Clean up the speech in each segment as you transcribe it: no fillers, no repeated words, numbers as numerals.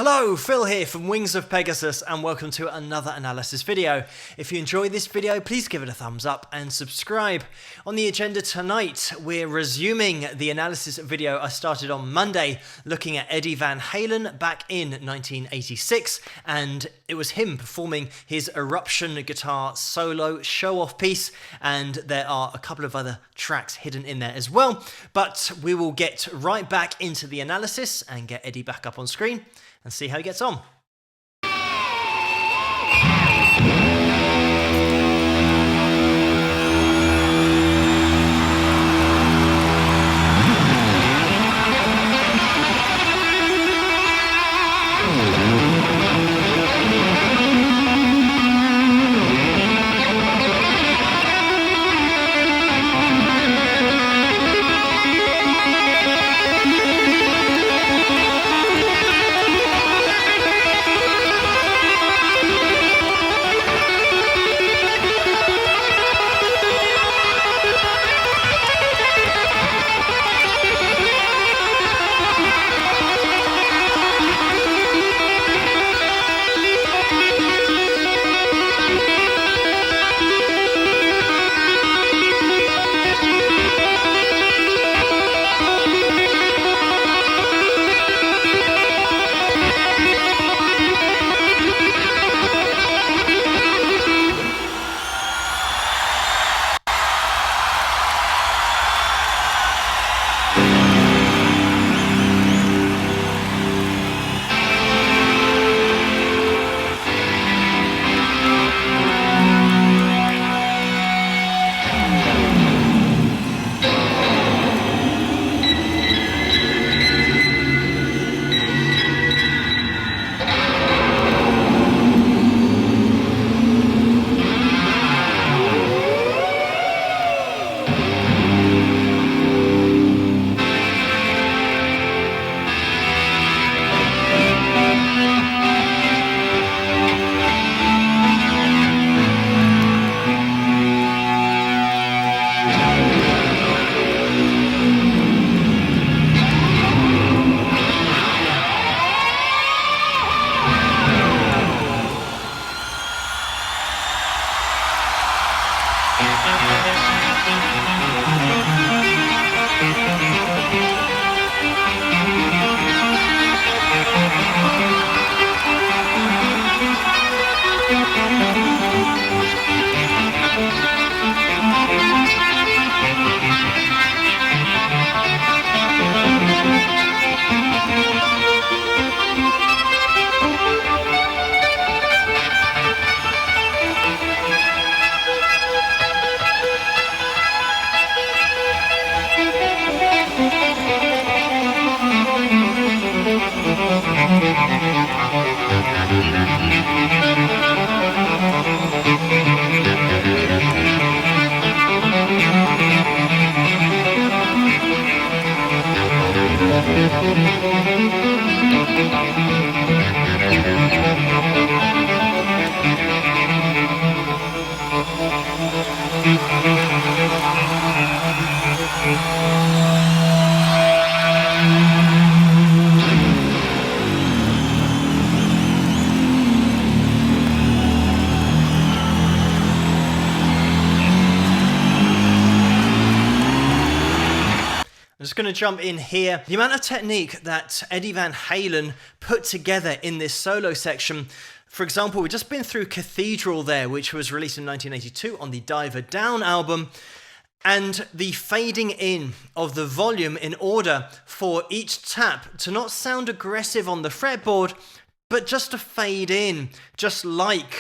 Hello, Phil here from Wings of Pegasus and welcome to another analysis video. If you enjoyed this video, please give it a thumbs up and subscribe. On the agenda tonight, we're resuming the analysis video I started on Monday, looking at Eddie Van Halen back in 1986, and it was him performing his Eruption guitar solo show-off piece, and there are a couple of other tracks hidden in there as well. But we will get right back into the analysis and get Eddie back up on screen and see how he gets on. I'm just going to jump in here. The amount of technique that Eddie Van Halen put together in this solo section. For example, we've just been through Cathedral there, which was released in 1982 on the Diver Down album. And the fading in of the volume in order for each tap to not sound aggressive on the fretboard, but just to fade in, just like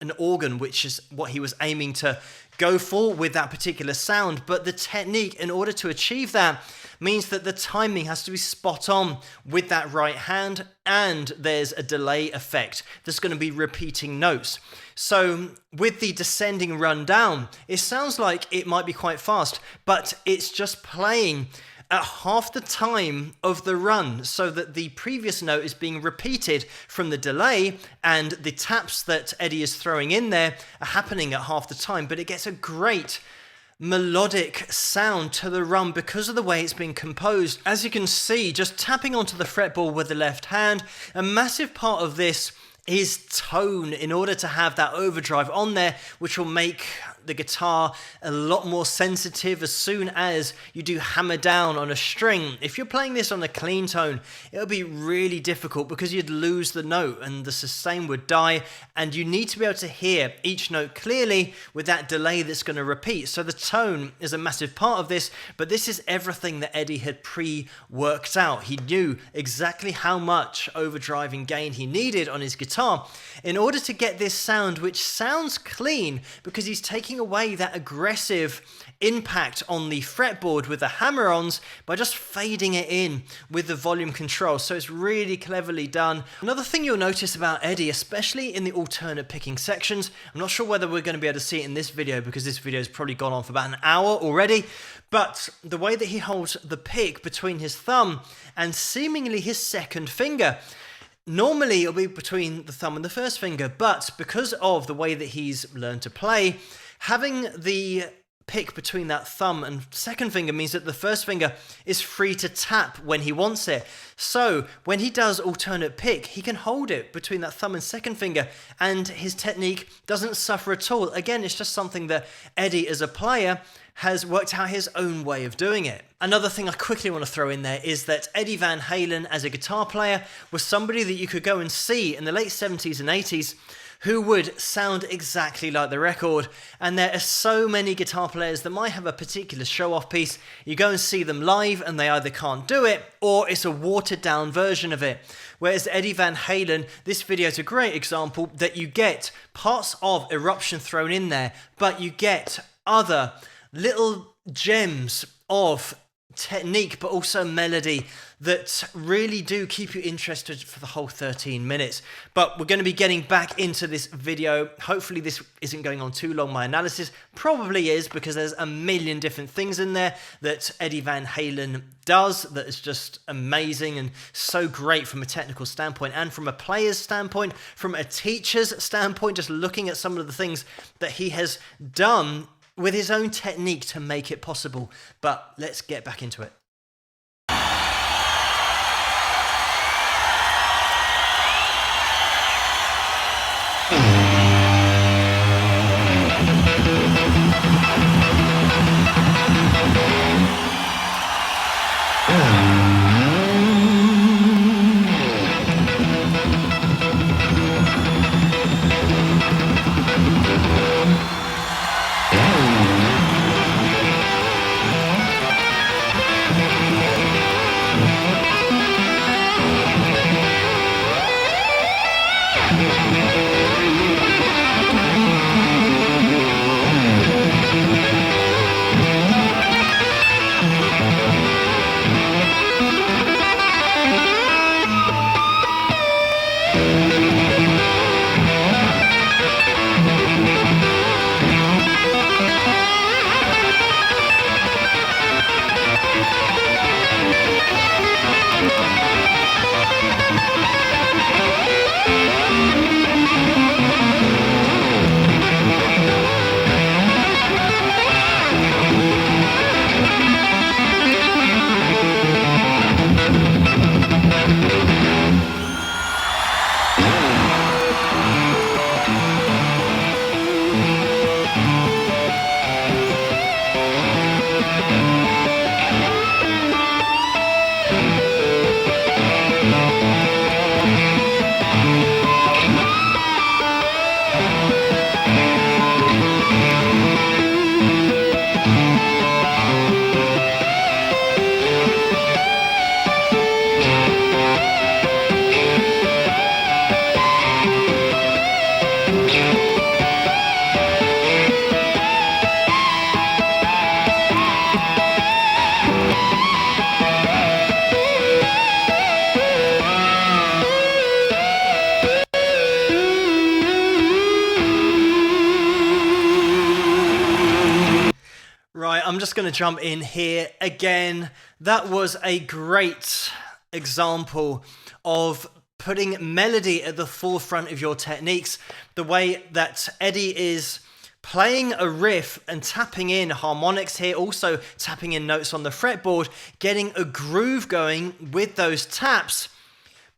an organ, which is what he was aiming to go for with that particular sound. But the technique, in order to achieve that, means that the timing has to be spot on with that right hand, and there's a delay effect. There's going to be repeating notes. So with the descending run down, it sounds like it might be quite fast, but it's just playing at half the time of the run, so that the previous note is being repeated from the delay, and the taps that Eddie is throwing in there are happening at half the time, but it gets a great melodic sound to the run because of the way it's been composed. As you can see, just tapping onto the fretboard with the left hand, a massive part of this is tone in order to have that overdrive on there, which will make the guitar a lot more sensitive as soon as you do hammer down on a string. If you're playing this on a clean tone, it'll be really difficult because you'd lose the note and the sustain would die, and you need to be able to hear each note clearly with that delay that's going to repeat. So the tone is a massive part of this, but this is everything that Eddie had pre-worked out. He knew exactly how much overdrive and gain he needed on his guitar in order to get this sound, which sounds clean because he's taking away that aggressive impact on the fretboard with the hammer-ons by just fading it in with the volume control. So it's really cleverly done. Another thing you'll notice about Eddie, especially in the alternate picking sections, I'm not sure whether we're going to be able to see it in this video because this video has probably gone on for about an hour already, but the way that he holds the pick between his thumb and seemingly his second finger. Normally it'll be between the thumb and the first finger, but because of the way that he's learned to play, having the pick between that thumb and second finger means that the first finger is free to tap when he wants it. So when he does alternate pick, he can hold it between that thumb and second finger and his technique doesn't suffer at all. Again, it's just something that Eddie as a player has worked out his own way of doing it. Another thing I quickly want to throw in there is that Eddie Van Halen as a guitar player was somebody that you could go and see in the late 70s and 80s who would sound exactly like the record. And there are so many guitar players that might have a particular show-off piece. You go and see them live and they either can't do it or it's a watered-down version of it. Whereas Eddie Van Halen, this video is a great example that you get parts of Eruption thrown in there, but you get other little gems of technique but also melody that really do keep you interested for the whole 13 minutes. But we're going to be getting back into this video. Hopefully this isn't going on too long. My analysis probably is because there's a million different things in there that Eddie Van Halen does that is just amazing and so great from a technical standpoint and from a player's standpoint, from a teacher's standpoint, just looking at some of the things that he has done with his own technique to make it possible. But let's get back into it. I'm just going to jump in here again. That was a great example of putting melody at the forefront of your techniques. The way that Eddie is playing a riff and tapping in harmonics here, also tapping in notes on the fretboard, getting a groove going with those taps,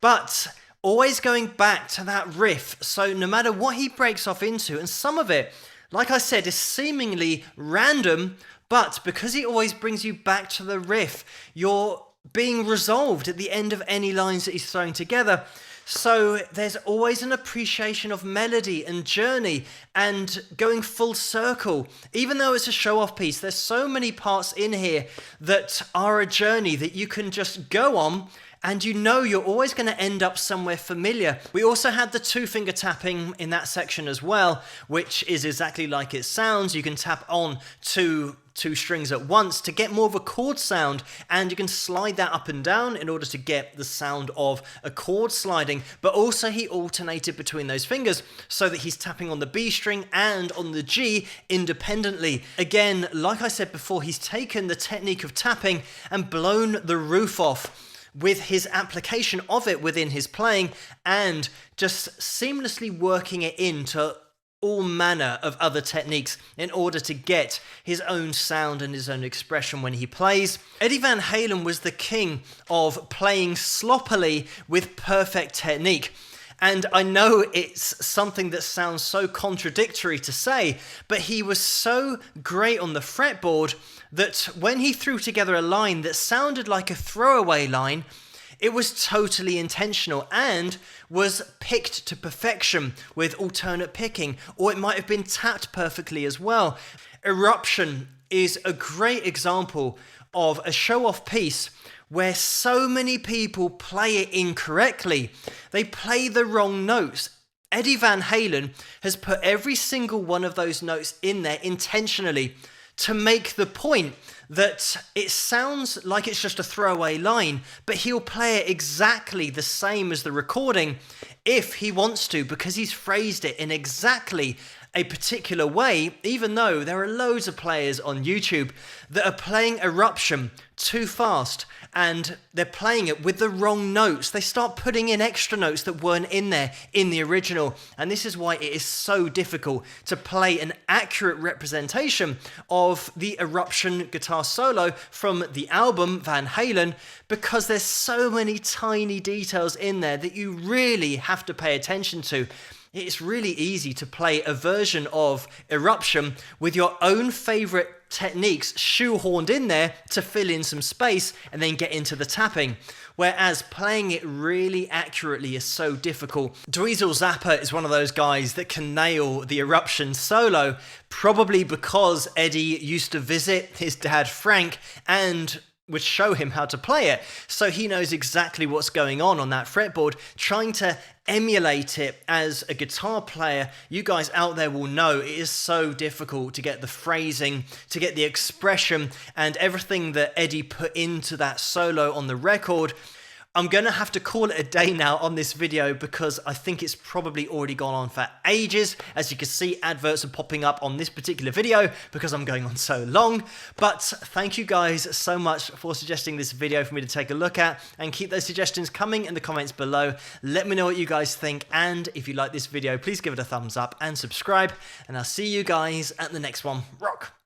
but always going back to that riff. So no matter what he breaks off into, and some of it, like I said, is seemingly random, but because he always brings you back to the riff, you're being resolved at the end of any lines that he's throwing together. So there's always an appreciation of melody and journey and going full circle. Even though it's a show-off piece, there's so many parts in here that are a journey that you can just go on, and you know you're always going to end up somewhere familiar. We also had the two-finger tapping in that section as well, which is exactly like it sounds. You can tap on two strings at once to get more of a chord sound, and you can slide that up and down in order to get the sound of a chord sliding. But also he alternated between those fingers so that he's tapping on the B string and on the G independently. Again, like I said before, he's taken the technique of tapping and blown the roof off with his application of it within his playing, and just seamlessly working it into all manner of other techniques in order to get his own sound and his own expression when he plays. Eddie Van Halen was the king of playing sloppily with perfect technique. And I know it's something that sounds so contradictory to say, but he was so great on the fretboard that when he threw together a line that sounded like a throwaway line, it was totally intentional and was picked to perfection with alternate picking, or it might have been tapped perfectly as well. Eruption is a great example of a show-off piece where so many people play it incorrectly. They play the wrong notes. Eddie Van Halen has put every single one of those notes in there intentionally to make the point that it sounds like it's just a throwaway line, but he'll play it exactly the same as the recording if he wants to, because he's phrased it in exactly a particular way, even though there are loads of players on YouTube that are playing Eruption too fast and they're playing it with the wrong notes. They start putting in extra notes that weren't in there in the original, and this is why it is so difficult to play an accurate representation of the Eruption guitar solo from the album Van Halen, because there's so many tiny details in there that you really have to pay attention to. It's really easy to play a version of Eruption with your own favorite techniques shoehorned in there to fill in some space and then get into the tapping. Whereas playing it really accurately is so difficult. Dweezil Zappa is one of those guys that can nail the Eruption solo, probably because Eddie used to visit his dad Frank and would show him how to play it. So he knows exactly what's going on that fretboard, trying to emulate it as a guitar player. You guys out there will know it is so difficult to get the phrasing, to get the expression, and everything that Eddie put into that solo on the record. I'm going to have to call it a day now on this video because I think it's probably already gone on for ages. As you can see, adverts are popping up on this particular video because I'm going on so long. But thank you guys so much for suggesting this video for me to take a look at, and keep those suggestions coming in the comments below. Let me know what you guys think, and if you like this video, please give it a thumbs up and subscribe, and I'll see you guys at the next one. Rock!